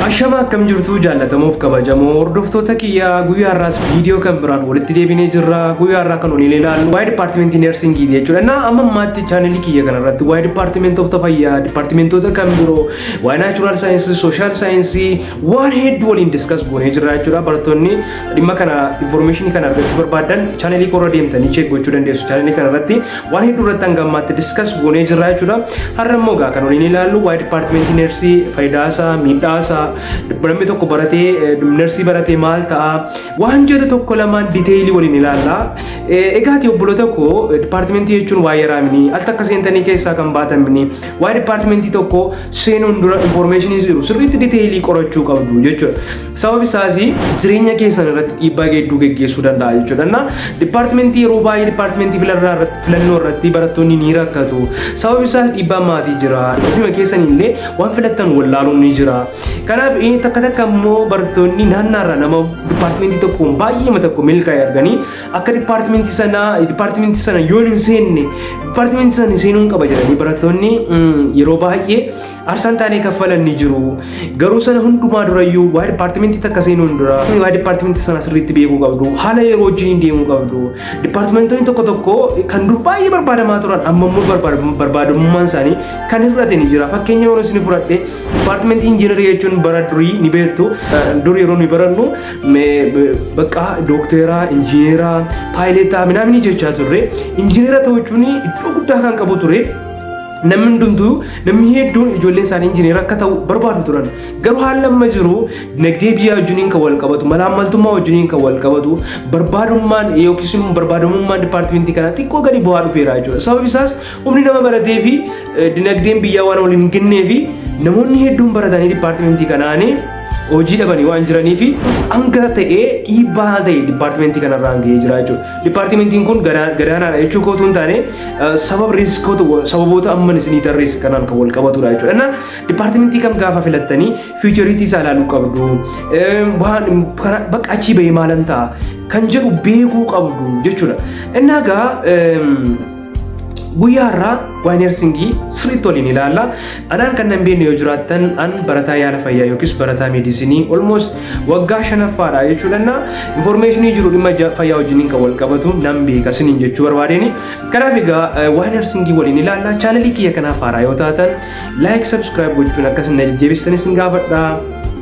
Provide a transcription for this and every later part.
Ashama akkam jirtu jaallatamuuf kabajamoo hordoftoota kiyyaa guyyaa irraas viidiyoo kan biraan walitti deebinee jirra. Guyyaa irraa kan waliin ilaallu waa'ee Departmwnt Nursingii jechuudha. Na amma ammaatti chaanelii kiyya kanarratti waa'ee Departmwnt of Fayyaa, Departmentoota kan biroo, waa'ee Natural Science, Social Science waan hedduu waliin discuss goonee jirra jechuudha. Barattoonni dhimma kana information kan argachuu barbaadan chaanelii korra deemtanii check gochuu dandeessu. Chaanelii kanarratti waan hedduu irratti hanga ammaatti discuss goonee jirra jechuudha. Har'a immoo kan waliin ilaallu waa'ee Departmwnt Nursii faayidaasaa, miidhaasaa namni tokko baratee nursii baratee maal ta'a waan jedhu tokko lamaan diteeyilii waliin ilaalla. Egaati obboloota koo Departmentii jechuun waa'ee raamni al takka seentanii keessaa kan baatamni waa'ee Departmentii tokko seenuun dura informationii jiru sirriitti diteeyilii qorachuu qabdu jechuudha. Sababni isaas jireenya keessan irratti dhiibbaa hedduu geggeessuu danda'a jechuudha. Na Departmentii yeroo baay'ee Departmentii filannoo irratti barattoonni ni rakkatu. Sababni isaas dhiibbaa maatii jira. Ofuma keessanillee waan filattan wallaaluun ni jira. Kanaaf takka takka immoo barattoonni naannaarraa nama Departmentii tokkoon baay'ee tokko milkaa'ee arganii akka Departmentii sana yoo hin seenne Departmentii sana seenuun qaba jedhanii barattoonni yeroo baay'ee arsaan taanee kaffalan ni jiru. Garuu sana hundumaa durayyuu waa'ee Departmentii takka seenuun dura waa'ee Departmentii sana sirriitti beekuu qabdu. Haala yeroo wajjin deemuu qabdu. Departmentoonni tokko tokko kan dur baay'ee barbaadamaa turan amma immoo barbaadamummaan isaanii kan hir'ate ni jira. Fakkeenya yeroo isin fudhadhe Departmentii Injiinarii jechuun bara durii ni beektu. Dur yeroo ni barannu bakka dookteraa, injiineraa, paayileetaa minaaminii jechaa turre. Injiineera ta'uu jechuun iddoo guddaa kan qabu ture. Namni hedduun ijoollee isaanii injiineera akka ta'u barbaadu turan. Garuu haalli amma jiru dinagdee biyyaa wajjiniin kan wal qabatu, malaammaltummaa wajjiniin kan wal qabatu, barbaadummaan yookiis immoo barbaadamummaan Departmentii kanaa xiqqoo gadi bu'aa dhufeera jechuudha. Sababni isaas humni nama baratee fi dinagdeen biyyaa waan waliin hin gennee fi namoonni hedduun baratanii Departmentii kanaanii hojii dhabanii waan jiraniif hanga ta'ee dhiibbaa ta'e Departmentii kanarraa hanga'ee jira jechuudha. Departmentiin kun gadaanaadha jechuu kootu hin taane sababoota amman isinii tarreessi kanaan kan wal qabatudha jechuudha. Innaa Departmentii kam gaafa filattanii fiichariitii isaa ilaaluu qabdu. Bakka achii bahee maalan ta'a kan jedhu beekuu qabdu jechuudha. Innaa guyyaa irraa waa'ee nursingii sirriitti waliin ilaalla. Anaan kan nan beekne yoo jiraattan an barataa yaala fayyaa yookiis barataa meedisinii almost waggaa 5ffaadha jechuudha. Informationii jiru dhimma fayyaa wajjiniin kan wal qabatu nan beeka isiniin jechuu barbaadeni. Kanaaf egaa waa'ee nursingii waliin ilaalla. Chaanelii kiyya kanaaf haaraa yoo taatan like, subscribe gochuun akkasuma na jajjabeessitan isin gaafadha.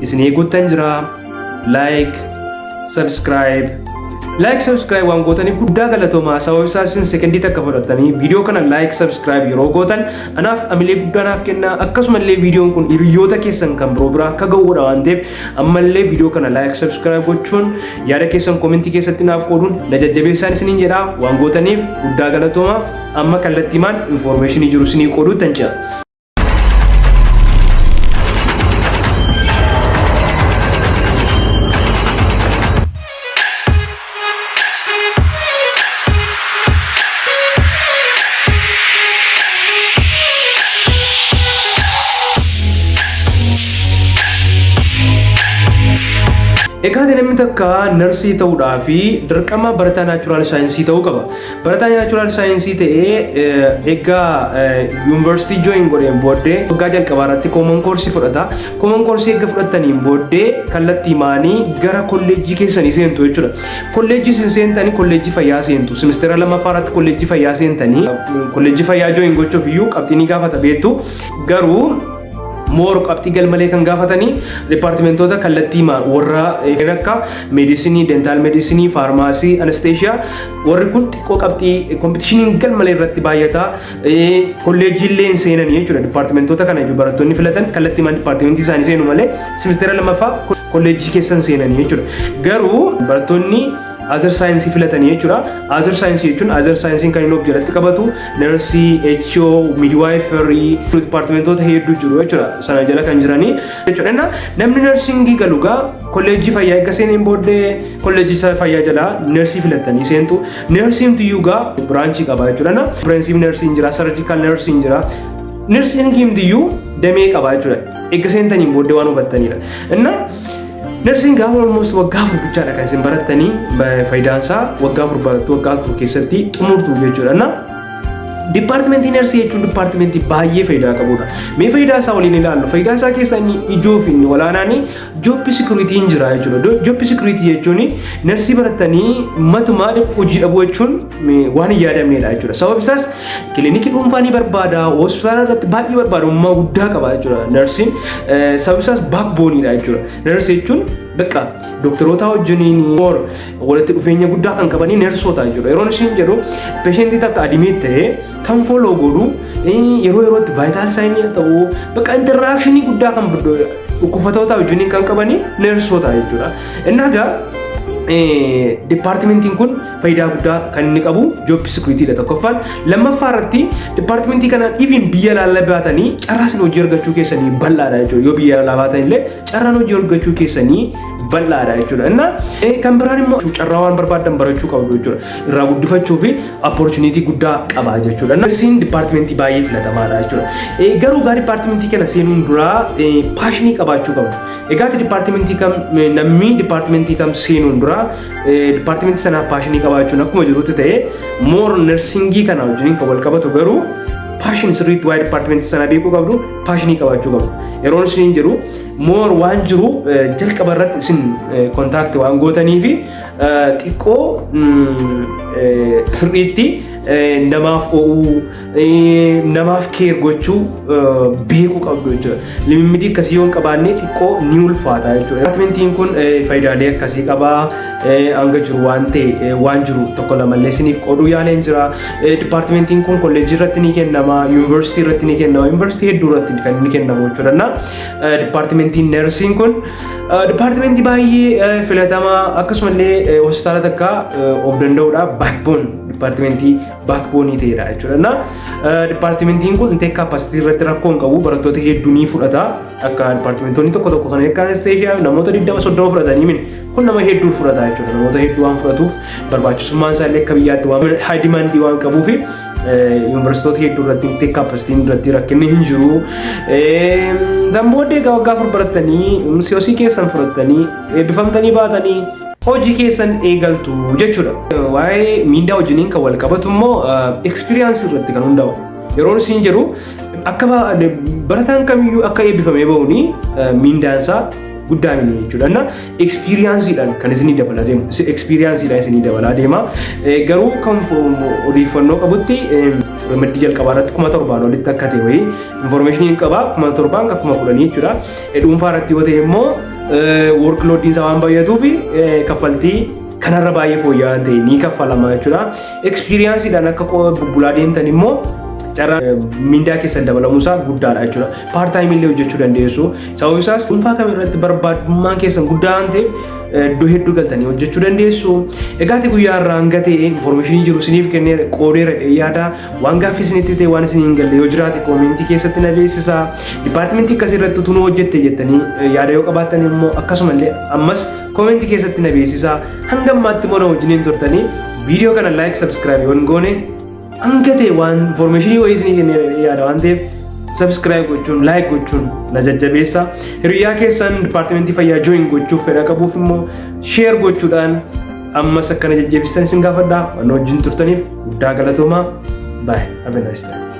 Isin eeguuttan jira. Subscribe waan gootaniif guddaa galatoomaa. Sababni isaas isin sekendii takka fudhattanii viidiyoo kana subscribe yeroo gootan anaaf amilee guddaa naaf kenna. Akkasumallee viidiyoon kun hiriyoota keessan kan biroo bira akka ga'uudha waan ta'eef ammallee viidiyoo kana subscribe gochuun yaada keessan komentii keessatti naaf qooduun na jajjabeessaa isiniin jedha. Waan gootaniif guddaa galatoomaa. Amma kallattiimaan informationii jiru isinii qooduutti jira. Egaa namni takka nursii ta'uudhaa fi dirqama barataa Natural Science ta'uu qaba. Barataa Natural Science ta'ee egaa University join godheen booddee waggaa jalqabaa irratti common course fudhata. Common course eega fudhataniin booddee kallattii maanii gara kolleejjii keessanii seentu jechuudha. Kolleejjii isin seentanii kolleejjii fayyaa seentu. Semestera lamaffaa irratti kolleejjii fayyaa seentanii kolleejjii fayyaa join gochuuf iyyuu qabxii ni gaafata beektu. Garuu moor qabxii galmalee kan gaafatanii Departmentoota kallattii warra akka meedisinii, dental meedisinii, faarmaasii, anesteeshiyaa warri kun xiqqoo qabxii kompetishiniin galmalee irratti baay'ata. Kolleejjiillee hin seenanii jechuudha. Departmentoota kana barattoonni filatan kallattii Departmentii isaanii seenu malee semestera lamaffaa kolleejjii keessan seenanii jechuudha. Garuu barattoonni Other Science filatanii jechuudha. Other Science jechuun Other Science kan inni of jalatti qabatu nursii, HO, midwifery, Departmentoota hedduu jiru jechuudha. Sana jala kan jiranii jechuudha. Namni nursingii galugaa kolleejjii fayyaa eega seeneen booddee kolleejjii fayyaa jala nursii filatanii seentu. Nursiin tiyyuugaa biraanchii qaba jechuudha. Comprehensive nursing jira, surgical nursing jira. Nursingii tiyyuu damee qaba jechuudha. Eega seentaniin booddee waan hubattanidha. Nursing almost waggaa 4 bichaadha kan isin barattanii faayidaan isaa waggaa 4 barattu waggaa 4 keessatti xumurtu jechuudha. Departmentii Nersii jechuun departmentii baay'ee faayidaa qabudha. Mee faayidaa isaa waliin ilaallu. Faayidaa isaa keessaa inni ijoo fi inni olaanaan job security jira jechuudha. Job security jechuun nersii baratanii matumaa hojii dhabuu jechuun waan hin yaadamnedha jechuudha. Sababni isaas kilinikii dhuunfaa ni barbaada, hospitaala irratti baay'ee barbaadamummaa guddaa qaba jechuudha. Nersiin sababni isaas baakbooniidha jechuudha. Nersii jechuun bakka doktoroota wajjiniin walitti dhufeenya guddaa kan qabanii nersoota jechuudha. Yeroo isin jedhu peeshentii takka adimeet ta'ee kan follow godhu yeroo yerootti vaayital saayinii ta'uu bakka interakshinii guddaa kan dhukkubsattoota wajjiniin kan qabanii nersoota jechuudha. Innagaa Departmentiin kun faayidaa guddaa kan inni qabu job security dha tokkoffaan. Lammaffaa irratti departmentii kana even biyya alaa baatanii carraan hojii argachuu keessanii bal'aadha jechuudha. Yoo biyya alaa baatan illee carraan hojii argachuu keessanii bal'aadha jechuudha. Inna kan biraan immoo carraa waan barbaadan barachuu qabdu jechuudha. Irraa guddifachuu fi opportunity guddaa qaba jechuudha. Nersiin departmentii baay'ee filatamaadha jechuudha. Garuu gaa departmentii kana seenuun dura paashinii qabaachuu qabdu. Egaa departmentii kam namni departmentii kam seenuun dura departmentii sana paashinii qabaachuun akkuma jirutti ta'ee more nersingii kana wajjin kan wal qabatu garuu paashin sirriitti waa'ee departmentii sana beekuu qabdu, paashinii qabaachuu qabdu. Yeroo isin jiru more waan jiru jalqaba irratti isin kontaaktii waan gootanii fi xiqqoo sirriitti namaaf oolu namaaf keer gochuu beekuu qabdu jechuudha. Limimidii akkasii yoo qabaanne xiqqoo ni ulfaata jechuudha. Departmentiin kun faayidaalee akkasii qaba. Hanga jiru waan ta'e waan jiru tokko lamallee isiniif qooduu yaaleen jira. Departmentiin kun kolleejjii irratti ni kennama, yuunivarsiitii irratti ni kennama, yuunivarsiitii hedduu irratti kan inni kennamu jechuudha. Departmentiin nersiin kun departmentii baay'ee filatamaa akkasumallee hospitaala takka of danda'uudha. Backbone departmentii backbone ta'edha jechuudha. Departmentiin kun intake capacity irratti rakkoo hin qabu. Barattoota hedduu ni fudhata. Akka departmentoonni tokko tokko kan akka anesthesia namoota 20-30 fudhatanii kun nama hedduu fudhata jechuudha. Namoota hedduu waan fudhatuuf barbaachisummaan isaa illee akka biyyaatti waan high demand waan qabuuf yuunivarsiitota hedduu irratti intake capacity irratti rakkinni hin jiru. Zamboodee waggaa afur baratanii siyoosii keessan fudhatanii eebbifamtanii baatanii hojii keessan eegaltu jechuudha. Waa'ee miidhaa wajjiniin kan wal qabatu immoo experience irratti kan hundaa'u. Yeroo isin jedhu akka barataan kamiyyuu akka eebbifamee ba'uuni miidhaansaa guddaa miti jechuudha. Experience-dhaan kan isin dabalaa deemu. Experience-dhaan isin dabalaa deema. Garuu kan odeeffannoo qabutti maddi jalqabaa irratti 7,000 walitti akka ta'e wayii information qaba 7,000 akkuma 10 jechuudha. Dhuunfaa irratti yoo ta'e immoo workload isaa waan baay'atuuf kaffaltii kanarra baay'ee fooyya'aa ta'e ni kaffalama jechuudha. Experience-dhaan akka bubbulaa deemtan immoo carraa miindaa keessan dabalamuusaa guddaadha jechuudha. Part time illee hojjechuu dandeessu. Sababni isaas dhuunfaa kam irratti barbaadummaan keessan guddaa waan ta'eef iddoo hedduu galtanii hojjechuu dandeessu. Egaati guyyaa irraa hanga ta'e information jiru isiniif kennee qoodeera yaada waan gaaffii isinitti ta'e waan isin hin galle yoo jiraate koomentii keessatti na beeksisa. Departmentii akkasii irratti tunuu hojjette jettanii yaada yoo qabaattan immoo akkasumallee ammas koomentii keessatti na beeksisa. Hanga ammaatti mana wajjiniin turtanii viidiyoo kana like subscribe yoon goone hanga ta'e waan information yoo isinii kennee yaada waan ta'eef subscribe gochuun like gochuun na jajjabeessa. Hiriyaa keessan departmentii fayyaa join gochuuf fedha qabuuf immoo share gochuudhaan ammas akkana jajjabeessan isin gaafadha. Waan wajjin turtaniif guddaa galatoomaa. Bye. Have a nice day.